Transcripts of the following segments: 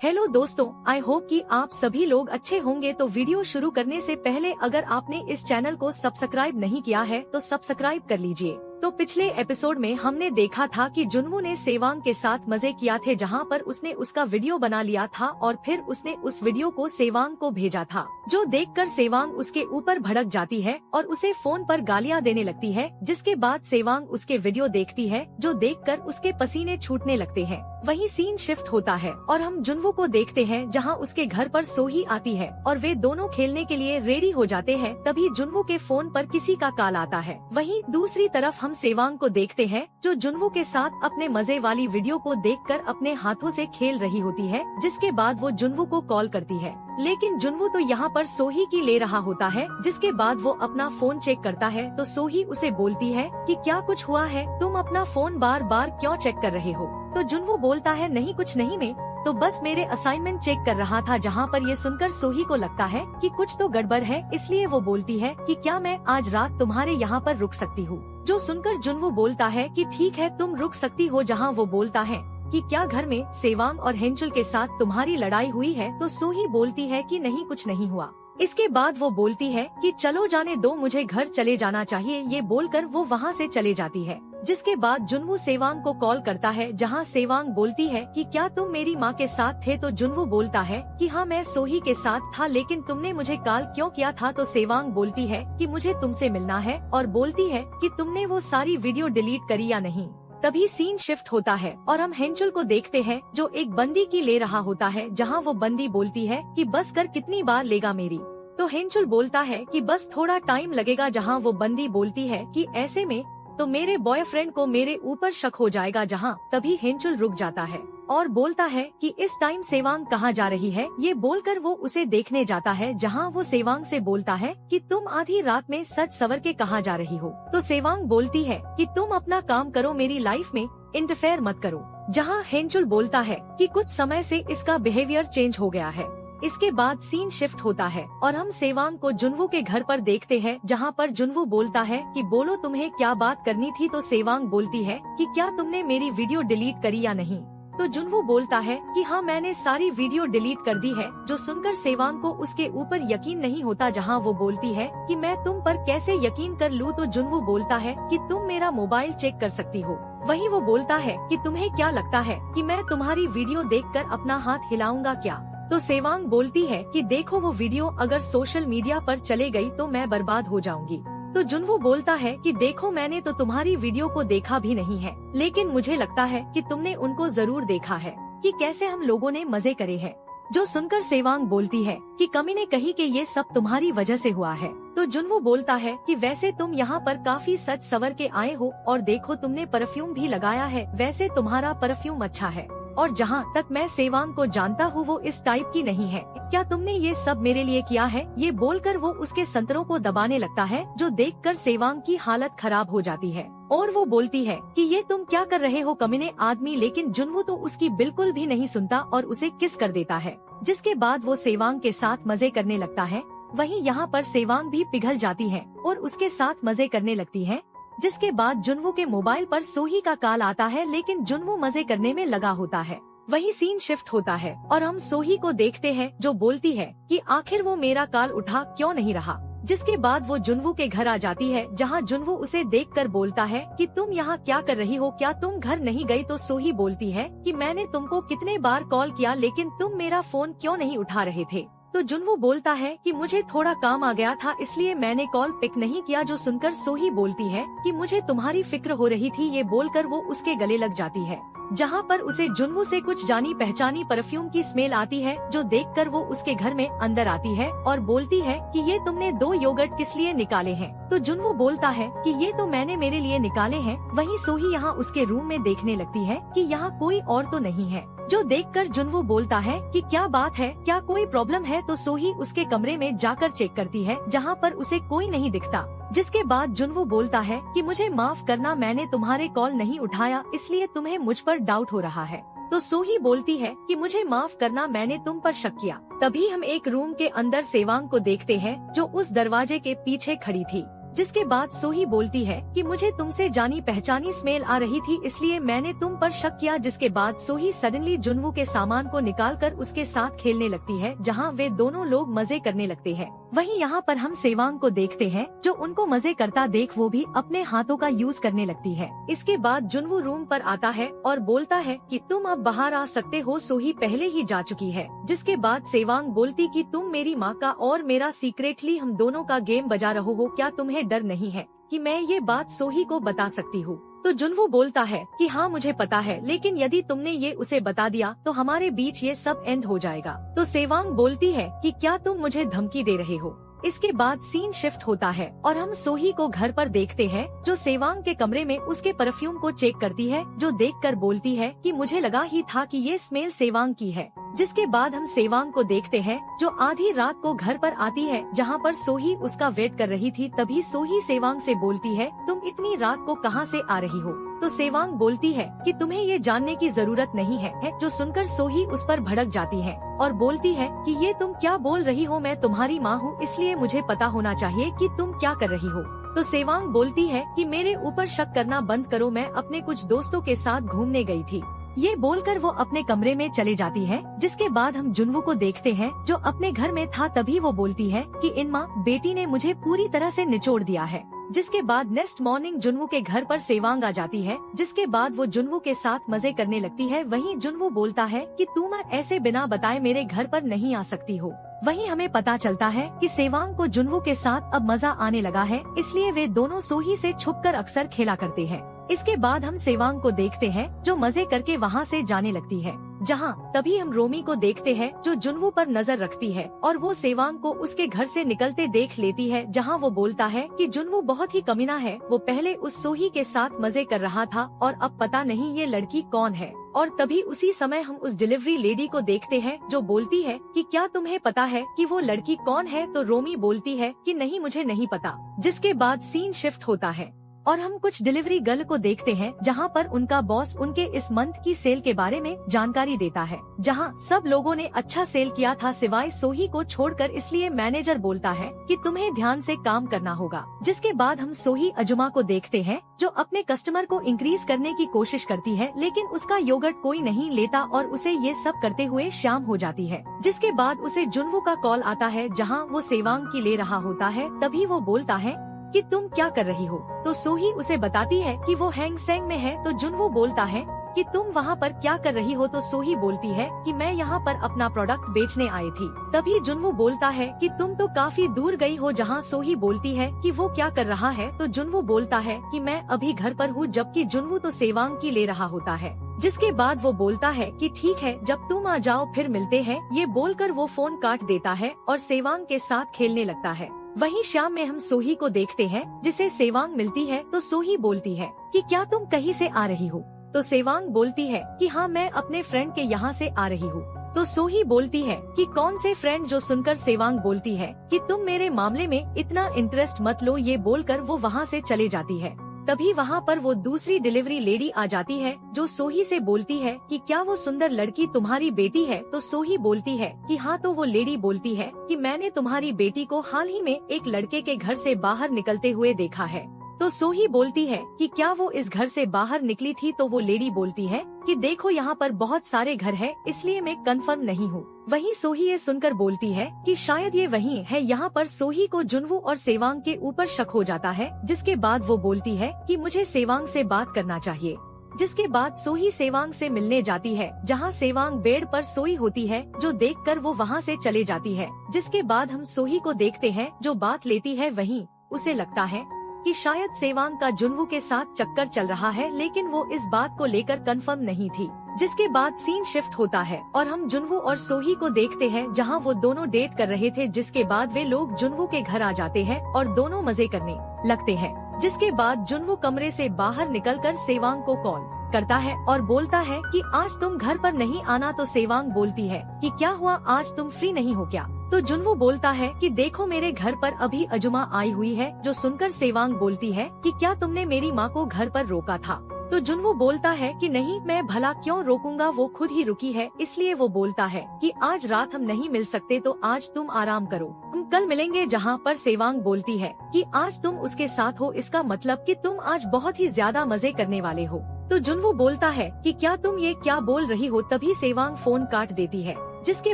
Hello दोस्तों, I hope कि आप सभी लोग अच्छे होंगे। तो वीडियो शुरू करने से पहले अगर आपने इस चैनल को सब्सक्राइब नहीं किया है तो सब्सक्राइब कर लीजिए। तो पिछले एपिसोड में हमने देखा था कि जुन्वू ने सेवांग के साथ मजे किया थे, जहां पर उसने उसका वीडियो बना लिया था और फिर उसने उस वीडियो को सेवांग को भेजा था, जो देखकर सेवांग उसके ऊपर भड़क जाती है और उसे फोन पर गालियां देने लगती है। जिसके बाद सेवांग उसके वीडियो देखती है, जो देखकर उसके पसीने छूटने लगते हैं। वहीं सीन शिफ्ट होता है और हम जुन्वू को देखते हैं, जहां उसके घर पर सोही आती है और वे दोनों खेलने के लिए रेडी हो जाते हैं। तभी जुन्वू के फोन पर किसी का कॉल आता है। वहीं दूसरी तरफ हम सेवांग को देखते हैं, जो जुन्वू के साथ अपने मजे वाली वीडियो को देखकर अपने हाथों से खेल रही होती है। जिसके बाद वो जुन्वू को कॉल करती है, लेकिन जुन्वू तो यहाँ पर सोही की ले रहा होता है। जिसके बाद वो अपना फोन चेक करता है तो सोही उसे बोलती है कि क्या कुछ हुआ है, तुम अपना फोन बार बार क्यों चेक कर रहे हो। तो जुन्वू बोलता है नहीं कुछ नहीं, मैं तो बस मेरे असाइनमेंट चेक कर रहा था। जहाँ पर ये सुनकर सोही को लगता है कि कुछ तो गड़बड़ है, इसलिए वो बोलती है कि क्या मैं आज रात तुम्हारे यहाँ पर रुक सकती हूँ। जो सुनकर जुन्वू बोलता है कि ठीक है तुम रुक सकती हो। जहाँ वो बोलता है कि क्या घर में सेवांग और हेंचुल के साथ तुम्हारी लड़ाई हुई है। तो सोही बोलती है कि नहीं कुछ नहीं हुआ। इसके बाद वो बोलती है कि चलो जाने दो, मुझे घर चले जाना चाहिए। ये बोलकर वो वहाँ से चले जाती है। जिसके बाद जुन्वू सेवांग को कॉल करता है, जहाँ सेवांग बोलती है कि क्या तुम मेरी माँ के साथ थे। तो जुन्वू बोलता है कि हाँ मैं सोही के साथ था, लेकिन तुमने मुझे कॉल क्यों किया था। तो सेवांग बोलती है कि मुझे तुमसे मिलना है और बोलती है कि तुमने वो सारी वीडियो डिलीट करी या नहीं। तभी सीन शिफ्ट होता है और हम हेंचुल को देखते हैं, जो एक बंदी की ले रहा होता है। जहाँ वो बंदी बोलती है कि बस कर, कितनी बार लेगा मेरी। तो हेंचुल बोलता है कि बस थोड़ा टाइम लगेगा। जहाँ वो बंदी बोलती है कि ऐसे में तो मेरे बॉयफ्रेंड को मेरे ऊपर शक हो जाएगा। जहाँ तभी हेंचुल रुक जाता है और बोलता है कि इस टाइम सेवांग कहाँ जा रही है। ये बोलकर वो उसे देखने जाता है, जहाँ वो सेवांग से बोलता है कि तुम आधी रात में सच सवर के कहाँ जा रही हो। तो सेवांग बोलती है कि तुम अपना काम करो, मेरी लाइफ में इंटरफेयर मत करो। जहाँ हेंचुल बोलता है कि कुछ समय से इसका बिहेवियर चेंज हो गया है। इसके बाद सीन शिफ्ट होता है और हम सेवांग को जुन्वू के घर पर देखते हैं, जहाँ पर जुन्वू बोलता है कि बोलो तुम्हें क्या बात करनी थी। तो सेवांग बोलती है कि क्या तुमने मेरी वीडियो डिलीट करी या नहीं। तो जुन्वू बोलता है कि हाँ मैंने सारी वीडियो डिलीट कर दी है। जो सुनकर सेवांग को उसके ऊपर यकीन नहीं होता, जहाँ वो बोलती है कि मैं तुम पर कैसे यकीन कर लूँ। तो जुन्वू बोलता है कि तुम मेरा मोबाइल चेक कर सकती हो। वहीं वो बोलता है कि तुम्हें क्या लगता है कि मैं तुम्हारी वीडियो देखकर अपना हाथ हिलाऊंगा क्या। तो सेवांग बोलती है कि देखो वो वीडियो अगर सोशल मीडिया पर चले गई तो मैं बर्बाद हो जाऊंगी। तो जुन्वू बोलता है कि देखो मैंने तो तुम्हारी वीडियो को देखा भी नहीं है, लेकिन मुझे लगता है कि तुमने उनको जरूर देखा है कि कैसे हम लोगों ने मजे करे हैं। जो सुनकर सेवांग बोलती है कि कमी ने कही कि ये सब तुम्हारी वजह से हुआ है। तो जुन्वू बोलता है कि वैसे तुम यहाँ पर काफी सच सवर के आए हो और देखो तुमने परफ्यूम भी लगाया है, वैसे तुम्हारा परफ्यूम अच्छा है और जहाँ तक मैं सेवांग को जानता हूँ वो इस टाइप की नहीं है। क्या तुमने ये सब मेरे लिए किया है। ये बोलकर वो उसके संतरों को दबाने लगता है, जो देखकर सेवांग की हालत खराब हो जाती है और वो बोलती है कि ये तुम क्या कर रहे हो कमीने आदमी। लेकिन जुन्वू तो उसकी बिल्कुल भी नहीं सुनता और उसे किस कर देता है। जिसके बाद वो सेवांग के साथ मजे करने लगता है। वहीं यहाँ पर सेवांग भी पिघल जाती है और उसके साथ मजे करने लगती है। जिसके बाद जुन्वू के मोबाइल पर सोही का कॉल आता है, लेकिन जुन्वू मजे करने में लगा होता है। वही सीन शिफ्ट होता है और हम सोही को देखते हैं, जो बोलती है कि आखिर वो मेरा कॉल उठा क्यों नहीं रहा। जिसके बाद वो जुन्वू के घर आ जाती है, जहाँ जुन्वू उसे देखकर बोलता है कि तुम यहाँ क्या कर रही हो, क्या तुम घर नहीं गई। तो सोही बोलती है कि मैंने तुमको कितने बार कॉल किया, लेकिन तुम मेरा फोन क्यों नहीं उठा रहे थे। तो जुन्वू बोलता है कि मुझे थोड़ा काम आ गया था, इसलिए मैंने कॉल पिक नहीं किया। जो सुनकर सोही बोलती है कि मुझे तुम्हारी फिक्र हो रही थी। ये बोलकर वो उसके गले लग जाती है, जहाँ पर उसे जुन्वू से कुछ जानी पहचानी परफ्यूम की स्मेल आती है। जो देखकर वो उसके घर में अंदर आती है और बोलती है कि ये तुमने 2 योगर्ट किस लिए निकाले हैं। तो जुन्वू बोलता है कि ये तो मैंने मेरे लिए निकाले हैं। वहीं सोही यहाँ उसके रूम में देखने लगती है कि यहाँ कोई और तो नहीं है। जो देखकर जुन्वू बोलता है कि क्या बात है, क्या कोई प्रॉब्लम है। तो सोही उसके कमरे में जाकर चेक करती है, जहाँ पर उसे कोई नहीं दिखता। जिसके बाद जुन्वू बोलता है कि मुझे माफ करना, मैंने तुम्हारे कॉल नहीं उठाया, इसलिए तुम्हें मुझ पर डाउट हो रहा है। तो सोही बोलती है कि मुझे माफ करना, मैंने तुम पर शक किया। तभी हम एक रूम के अंदर सेवांग को देखते हैं, जो उस दरवाजे के पीछे खड़ी थी। जिसके बाद सोही बोलती है कि मुझे तुमसे जानी पहचानी स्मेल आ रही थी, इसलिए मैंने तुम पर शक किया। जिसके बाद सोही सडनली जुनवू के सामान को निकालकर उसके साथ खेलने लगती है, जहाँ वे दोनों लोग मजे करने लगते हैं। वहीं यहाँ पर हम सेवांग को देखते हैं, जो उनको मजे करता देख वो भी अपने हाथों का यूज करने लगती है। इसके बाद जुनवू रूम पर आता है और बोलता है कि तुम अब बाहर आ सकते हो, सोही पहले ही जा चुकी है। जिसके बाद सेवांग बोलती कि तुम मेरी माँ का और मेरा सीक्रेटली हम दोनों का गेम बजा रहे हो, क्या तुम्हें डर नहीं है कि मैं ये बात सोही को बता सकती हूँ? तो जुनवू बोलता है कि हाँ मुझे पता है, लेकिन यदि तुमने ये उसे बता दिया तो हमारे बीच ये सब एंड हो जाएगा। तो सेवांग बोलती है कि क्या तुम मुझे धमकी दे रहे हो? इसके बाद सीन शिफ्ट होता है और हम सोही को घर पर देखते हैं, जो सेवांग के कमरे में उसके परफ्यूम को चेक करती है, जो देखकर बोलती है कि मुझे लगा ही था कि ये स्मेल सेवांग की है। जिसके बाद हम सेवांग को देखते हैं, जो आधी रात को घर पर आती है, जहाँ पर सोही उसका वेट कर रही थी। तभी सोही सेवांग से बोलती है, तुम इतनी रात को कहाँ से आ रही हो? तो सेवांग बोलती है कि तुम्हें ये जानने की जरूरत नहीं है। जो सुनकर सोही उस पर भड़क जाती है और बोलती है कि ये तुम क्या बोल रही हो, मैं तुम्हारी माँ हूँ, इसलिए मुझे पता होना चाहिए कि तुम क्या कर रही हो। तो सेवांग बोलती है कि मेरे ऊपर शक करना बंद करो, मैं अपने कुछ दोस्तों के साथ घूमने गई थी। ये बोलकर वो अपने कमरे में चले जाती है। जिसके बाद हम जुनवू को देखते हैं, जो अपने घर में था। तभी वो बोलती है कि इनमा बेटी ने मुझे पूरी तरह से निचोड़ दिया है। जिसके बाद नेक्स्ट मॉर्निंग जुनवू के घर पर सेवांग आ जाती है। जिसके बाद वो जुनवू के साथ मजे करने लगती है। वहीं जुनवू बोलता है कि तुम ऐसे बिना बताए मेरे घर पर नहीं आ सकती हो। वहीं हमें पता चलता है कि सेवांग को जुनवू के साथ अब मजा आने लगा है, इसलिए वे दोनों सोही से छुपकर अक्सर खेला करते हैं। इसके बाद हम सेवांग को देखते हैं, जो मजे करके वहाँ से जाने लगती है। जहाँ तभी हम रोमी को देखते हैं, जो जुनवू पर नजर रखती है और वो सेवांग को उसके घर से निकलते देख लेती है। जहाँ वो बोलता है कि जुनवू बहुत ही कमीना है, वो पहले उस सोही के साथ मजे कर रहा था और अब पता नहीं ये लड़की कौन है। और तभी उसी समय हम उस डिलीवरी लेडी को देखते हैं, जो बोलती है कि क्या तुम्हें पता है कि वो लड़की कौन है? तो रोमी बोलती है कि नहीं, मुझे नहीं पता। जिसके बाद सीन शिफ्ट होता है और हम कुछ डिलीवरी गर्ल को देखते हैं, जहाँ पर उनका बॉस उनके इस मंथ की सेल के बारे में जानकारी देता है। जहाँ सब लोगों ने अच्छा सेल किया था सिवाय सोही को छोड़कर, इसलिए मैनेजर बोलता है कि तुम्हें ध्यान से काम करना होगा। जिसके बाद हम सोही अजुमा को देखते हैं, जो अपने कस्टमर को इंक्रीज करने की कोशिश करती है, लेकिन उसका योगर्ट कोई नहीं लेता और उसे ये सब करते हुए शाम हो जाती है। जिसके बाद उसे जुनवू का कॉल आता है, जहाँ वो सेवांग की ले रहा होता है। तभी वो बोलता है कि तुम क्या कर रही हो? तो सोही उसे बताती है कि वो हैंगसेंग में है। तो जुनवू बोलता है कि तुम वहाँ पर क्या कर रही हो? तो सोही बोलती है कि मैं यहाँ पर अपना प्रोडक्ट बेचने आई थी। तभी जुनवू बोलता है कि तुम तो काफी दूर गई हो। जहाँ सोही बोलती है कि वो क्या कर रहा है? तो जुनवू बोलता है कि मैं अभी घर पर हूँ, जबकि जुनवू तो सेवांग की ले रहा होता है। जिसके बाद वो बोलता है कि ठीक है, जब तुम आ जाओ फिर मिलते हैं। ये बोलकर वो फोन काट देता है और सेवांग के साथ खेलने लगता है। वहीं शाम में हम सोही को देखते हैं, जिसे सेवांग मिलती है। तो सोही बोलती है कि क्या तुम कहीं से आ रही हो? तो सेवांग बोलती है कि हाँ, मैं अपने फ्रेंड के यहाँ से आ रही हूँ। तो सोही बोलती है कि कौन से फ्रेंड? जो सुनकर सेवांग बोलती है कि तुम मेरे मामले में इतना इंटरेस्ट मत लो। ये बोलकर वो वहाँ से चले जाती है। तभी वहाँ पर वो दूसरी डिलीवरी लेडी आ जाती है, जो सोही से बोलती है कि क्या वो सुंदर लड़की तुम्हारी बेटी है? तो सोही बोलती है कि हाँ। तो वो लेडी बोलती है कि मैंने तुम्हारी बेटी को हाल ही में एक लड़के के घर से बाहर निकलते हुए देखा है। तो सोही बोलती है कि क्या वो इस घर से बाहर निकली थी? तो वो लेडी बोलती है कि देखो यहाँ पर बहुत सारे घर हैं, इसलिए मैं कंफर्म नहीं हूँ। वहीं सोही ये सुनकर बोलती है कि शायद ये वही है। यहाँ पर सोही को जुनवू और सेवांग के ऊपर शक हो जाता है। जिसके बाद वो बोलती है कि मुझे सेवांग से बात करना चाहिए। जिसके बाद सोही सेवांग से मिलने जाती है, जहाँ सेवांग बेड पर सोई होती है, जो देखकर वो वहाँ से चले जाती है। जिसके बाद हम सोही को देखते हैं, जो बात लेती है। वहीं उसे लगता है कि शायद सेवांग का जुनवू के साथ चक्कर चल रहा है, लेकिन वो इस बात को लेकर कंफर्म नहीं थी। जिसके बाद सीन शिफ्ट होता है और हम जुनवू और सोही को देखते हैं, जहां वो दोनों डेट कर रहे थे। जिसके बाद वे लोग जुनवू के घर आ जाते हैं और दोनों मजे करने लगते हैं। जिसके बाद जुनवू कमरे से बाहर निकलकर सेवांग को कॉल करता है और बोलता है कि आज तुम घर पर नहीं आना। तो सेवांग बोलती है कि क्या हुआ, आज तुम फ्री नहीं हो क्या? तो जुनवू बोलता है कि देखो मेरे घर पर अभी अजुमा आई हुई है। जो सुनकर सेवांग बोलती है कि क्या तुमने मेरी माँ को घर पर रोका था? तो जुनवो बोलता है कि नहीं, मैं भला क्यों रोकूंगा, वो खुद ही रुकी है। इसलिए वो बोलता है कि आज रात हम नहीं मिल सकते, तो आज तुम आराम करो, हम कल मिलेंगे। जहाँ पर सेवांग बोलती है कि आज तुम उसके साथ हो, इसका मतलब कि तुम आज बहुत ही ज्यादा मजे करने वाले हो। तो जुनवो बोलता है कि क्या तुम ये क्या बोल रही हो। तभी सेवांग फोन काट देती है, जिसके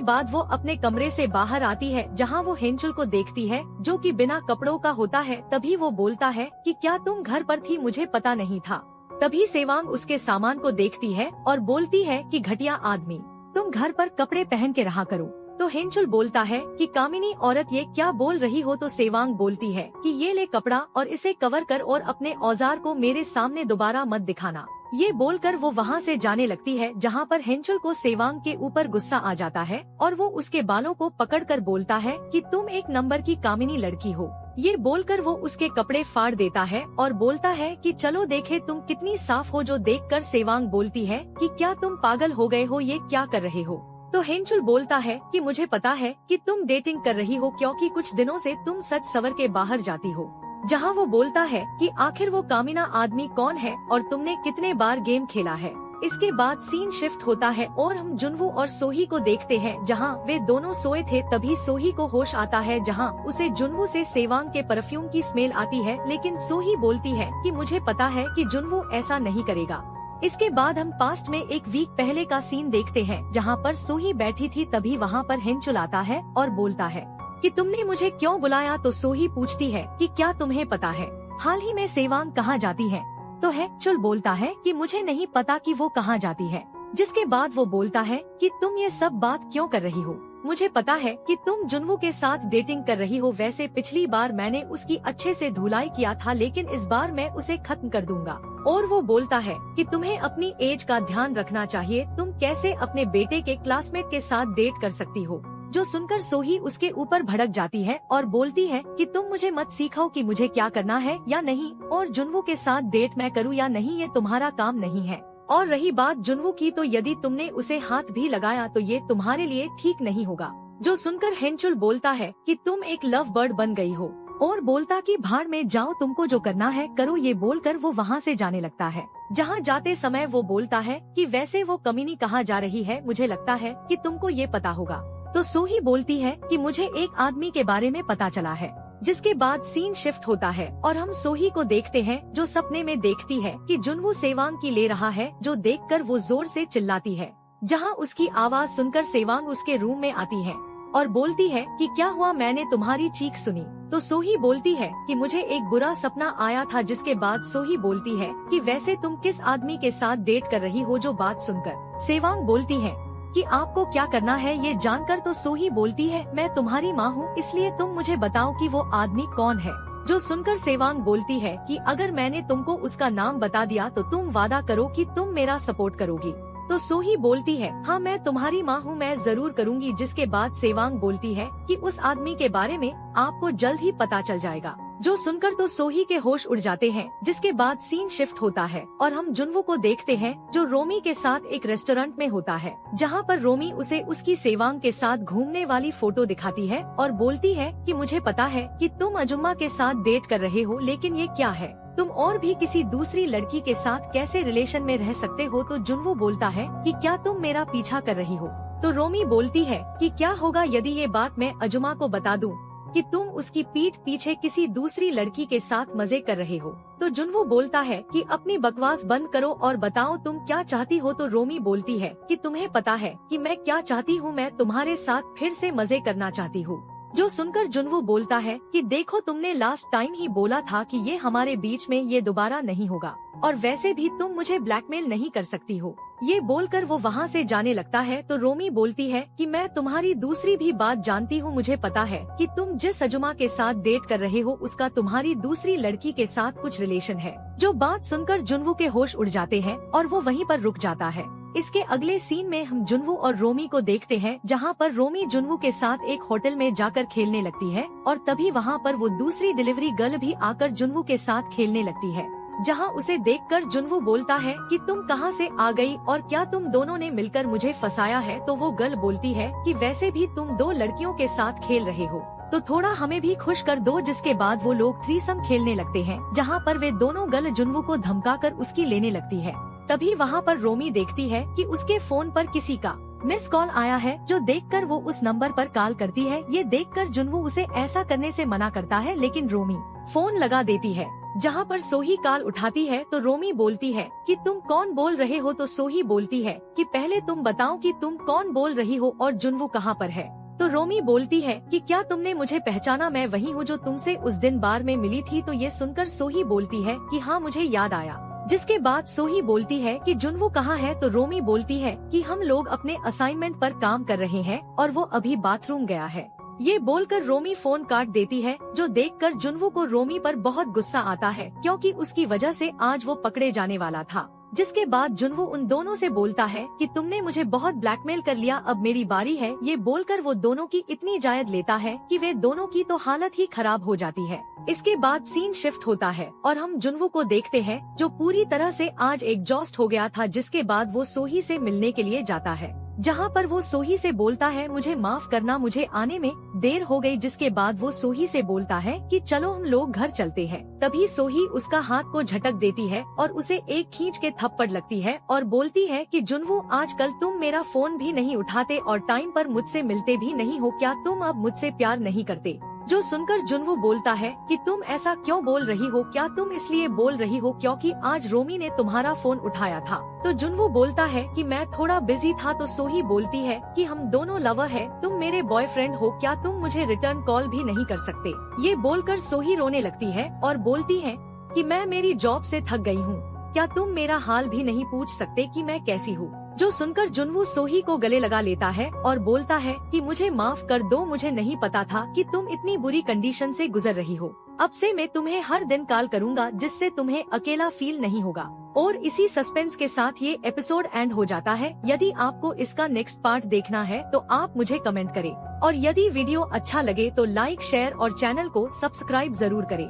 बाद वो अपने कमरे से बाहर आती है, जहां वो हेंचुल को देखती है जो कि बिना कपड़ों का होता है। तभी वो बोलता है कि क्या तुम घर पर थी, मुझे पता नहीं था। तभी सेवांग उसके सामान को देखती है और बोलती है कि घटिया आदमी, तुम घर पर कपड़े पहन के रहा करो। तो हेंचुल बोलता है कि कामिनी औरत, ये क्या बोल रही हो। तो सेवांग बोलती है कि ये ले कपड़ा और इसे कवर कर और अपने औजार को मेरे सामने दोबारा मत दिखाना। ये बोलकर वो वहाँ से जाने लगती है, जहाँ पर हेंचुल को सेवांग के ऊपर गुस्सा आ जाता है और वो उसके बालों को पकड़कर बोलता है कि तुम एक नंबर की कामिनी लड़की हो। ये बोलकर वो उसके कपड़े फाड़ देता है और बोलता है कि चलो देखे तुम कितनी साफ हो। जो देखकर सेवांग बोलती है कि क्या तुम पागल हो गए हो, ये क्या कर रहे हो। तो हेंचुल बोलता है कि मुझे पता है कि तुम डेटिंग कर रही हो, क्योंकि कुछ दिनों से तुम सच सवर के बाहर जाती हो। जहां वो बोलता है कि आखिर वो कामिना आदमी कौन है और तुमने कितने बार गेम खेला है। इसके बाद सीन शिफ्ट होता है और हम जुनवो और सोही को देखते हैं, जहां वे दोनों सोए थे। तभी सोही को होश आता है, जहां उसे जुनवो से सेवांग के परफ्यूम की स्मेल आती है, लेकिन सोही बोलती है कि मुझे पता है कि जुनवो ऐसा नहीं करेगा। इसके बाद हम पास्ट में एक वीक पहले का सीन देखते हैं, जहां पर सोही बैठी थी। तभी वहां पर हेंचुल आता है और बोलता है कि तुमने मुझे क्यों बुलाया। तो सोही पूछती है कि क्या तुम्हें पता है हाल ही में सेवांग कहाँ जाती है। तो हेंचुल बोलता है कि मुझे नहीं पता कि वो कहाँ जाती है। जिसके बाद वो बोलता है कि तुम ये सब बात क्यों कर रही हो, मुझे पता है कि तुम जुनवो के साथ डेटिंग कर रही हो। वैसे पिछली बार मैंने उसकी अच्छे से धुलाई किया था, लेकिन इस बार मैं उसे खत्म कर दूंगा। और वो बोलता है कि तुम्हें अपनी एज का ध्यान रखना चाहिए, तुम कैसे अपने बेटे के क्लासमेट के साथ डेट कर सकती हो। जो सुनकर सोही उसके ऊपर भड़क जाती है और बोलती है कि तुम मुझे मत सिखाओ कि मुझे क्या करना है या नहीं, और जुनवो के साथ डेट मैं करूँ या नहीं, ये तुम्हारा काम नहीं है। और रही बात जुनवो की, तो यदि तुमने उसे हाथ भी लगाया तो ये तुम्हारे लिए ठीक नहीं होगा। जो सुनकर हेंचुल बोलता है कि तुम एक लव बर्ड बन गई हो, और बोलता कि भाड़ में जाओ, तुमको जो करना है करो। ये बोलकर वो वहाँ से जाने लगता है। जहाँ जाते समय वो बोलता है कि वैसे वो कमीनी कहाँ जा रही है, मुझे लगता है कि तुमको ये पता होगा। तो सोही बोलती है कि मुझे एक आदमी के बारे में पता चला है। जिसके बाद सीन शिफ्ट होता है और हम सोही को देखते हैं, जो सपने में देखती है कि जुनवो सेवांग की ले रहा है, जो देखकर वो जोर से चिल्लाती है। जहां उसकी आवाज सुनकर सेवांग उसके रूम में आती है और बोलती है कि क्या हुआ, मैंने तुम्हारी चीख सुनी। तो सोही बोलती है कि मुझे एक बुरा सपना आया था। जिसके बाद सोही बोलती है कि वैसे तुम किस आदमी के साथ डेट कर रही हो। जो बात सुनकर सेवांग बोलती है कि आपको क्या करना है ये जानकर। तो सोही बोलती है मैं तुम्हारी माँ हूँ, इसलिए तुम मुझे बताओ कि वो आदमी कौन है। जो सुनकर सेवांग बोलती है कि अगर मैंने तुमको उसका नाम बता दिया तो तुम वादा करो कि तुम मेरा सपोर्ट करोगी। तो सोही बोलती है हाँ, मैं तुम्हारी माँ हूँ, मैं जरूर करूँगी। जिसके बाद सेवांग बोलती है कि उस आदमी के बारे में आपको जल्द ही पता चल जाएगा। जो सुनकर तो सोही के होश उड़ जाते हैं। जिसके बाद सीन शिफ्ट होता है और हम जुनवो को देखते हैं, जो रोमी के साथ एक रेस्टोरेंट में होता है, जहां पर रोमी उसे उसकी सेवांग के साथ घूमने वाली फोटो दिखाती है और बोलती है कि मुझे पता है कि तुम अजुम्मा के साथ डेट कर रहे हो, लेकिन ये क्या है, तुम और भी किसी दूसरी लड़की के साथ कैसे रिलेशन में रह सकते हो। तो जुनवो बोलता है कि क्या तुम मेरा पीछा कर रही हो। तो रोमी बोलती है कि क्या होगा यदि ये बात मैं अजुमा को बता दूं कि तुम उसकी पीठ पीछे किसी दूसरी लड़की के साथ मजे कर रहे हो। तो जुनवो बोलता है कि अपनी बकवास बंद करो और बताओ तुम क्या चाहती हो। तो रोमी बोलती है कि तुम्हें पता है कि मैं क्या चाहती हूँ, मैं तुम्हारे साथ फिर से मजे करना चाहती हूँ। जो सुनकर जुनवो बोलता है कि देखो, तुमने लास्ट टाइम ही बोला था कि ये हमारे बीच में ये दोबारा नहीं होगा, और वैसे भी तुम मुझे ब्लैकमेल नहीं कर सकती हो। ये बोलकर वो वहाँ से जाने लगता है। तो रोमी बोलती है कि मैं तुम्हारी दूसरी भी बात जानती हूँ, मुझे पता है कि तुम जिस अजुमा के साथ डेट कर रहे हो उसका तुम्हारी दूसरी लड़की के साथ कुछ रिलेशन है। जो बात सुनकर जुनवो के होश उड़ जाते हैं और वो वहीं पर रुक जाता है। इसके अगले सीन में हम जुनवो और रोमी को देखते हैं, जहाँ पर रोमी जुनवो के साथ एक होटल में जाकर खेलने लगती है और तभी वहाँ पर वो दूसरी डिलीवरी गर्ल भी आकर जुनवो के साथ खेलने लगती है। जहां उसे देखकर जुनवू बोलता है कि तुम कहां से आ गई और क्या तुम दोनों ने मिलकर मुझे फंसाया है। तो वो गर्ल बोलती है कि वैसे भी तुम 2 लड़कियों के साथ खेल रहे हो तो थोड़ा हमें भी खुश कर दो। जिसके बाद वो लोग थ्रीसम खेलने लगते हैं, जहाँ पर वे दोनों गर्ल जुनवू को धमकाकर उसकी लेने लगती है। तभी वहाँ पर रोमी देखती है कि उसके फोन पर किसी का मिस कॉल आया है, जो देखकर वो उस नंबर पर कॉल करती है। ये देखकर जुनवू उसे ऐसा करने से मना करता है, लेकिन रोमी फोन लगा देती है। जहाँ पर सोही कॉल उठाती है तो रोमी बोलती है कि तुम कौन बोल रहे हो। तो सोही बोलती है कि पहले तुम बताओ कि तुम कौन बोल रही हो और जुनवू कहाँ पर है। तो रोमी बोलती है कि क्या तुमने मुझे पहचाना, मैं वही हूँ जो तुमसे उस दिन बार में मिली थी। तो ये सुनकर सोही बोलती है कि हाँ मुझे याद आया। जिसके बाद सोही बोलती है कि जुनवू कहाँ है। तो रोमी बोलती है कि हम लोग अपने असाइनमेंट पर काम कर रहे हैं और वो अभी बाथरूम गया है। ये बोलकर रोमी फोन काट देती है, जो देखकर जुनवू को रोमी पर बहुत गुस्सा आता है, क्योंकि उसकी वजह से आज वो पकड़े जाने वाला था। जिसके बाद जुनवू उन दोनों से बोलता है कि तुमने मुझे बहुत ब्लैकमेल कर लिया, अब मेरी बारी है। ये बोलकर वो दोनों की इतनी जायद लेता है कि वे दोनों की तो हालत ही खराब हो जाती है। इसके बाद सीन शिफ्ट होता है और हम जुनवू को देखते हैं, जो पूरी तरह से आज एग्जॉस्ट हो गया था। जिसके बाद वो सोही से मिलने के लिए जाता है, जहाँ पर वो सोही से बोलता है मुझे माफ करना, मुझे आने में देर हो गई। जिसके बाद वो सोही से बोलता है कि चलो हम लोग घर चलते हैं। तभी सोही उसका हाथ को झटक देती है और उसे एक खींच के थप्पड़ लगती है और बोलती है कि जुनवू आजकल तुम मेरा फोन भी नहीं उठाते और टाइम पर मुझसे मिलते भी नहीं हो, क्या तुम अब मुझसे प्यार नहीं करते। जो सुनकर जुनवू बोलता है कि तुम ऐसा क्यों बोल रही हो, क्या तुम इसलिए बोल रही हो क्योंकि आज रोमी ने तुम्हारा फोन उठाया था। तो जुनवू बोलता है कि मैं थोड़ा बिजी था। तो सोही बोलती है कि हम दोनों लवर है, तुम मेरे बॉयफ्रेंड हो, क्या तुम मुझे रिटर्न कॉल भी नहीं कर सकते। ये बोलकर सोही रोने लगती है और बोलती है कि मैं मेरी जॉब से थक गई हूँ, क्या तुम मेरा हाल भी नहीं पूछ सकते कि मैं कैसी हूँ। जो सुनकर जुनवू सोही को गले लगा लेता है और बोलता है कि मुझे माफ कर दो, मुझे नहीं पता था कि तुम इतनी बुरी कंडीशन से गुजर रही हो। अब से मैं तुम्हें हर दिन कॉल करूंगा, जिससे तुम्हें अकेला फील नहीं होगा। और इसी सस्पेंस के साथ ये एपिसोड एंड हो जाता है। यदि आपको इसका नेक्स्ट पार्ट देखना है तो आप मुझे कमेंट करें और यदि वीडियो अच्छा लगे तो लाइक, शेयर और चैनल को सब्सक्राइब जरूर करें।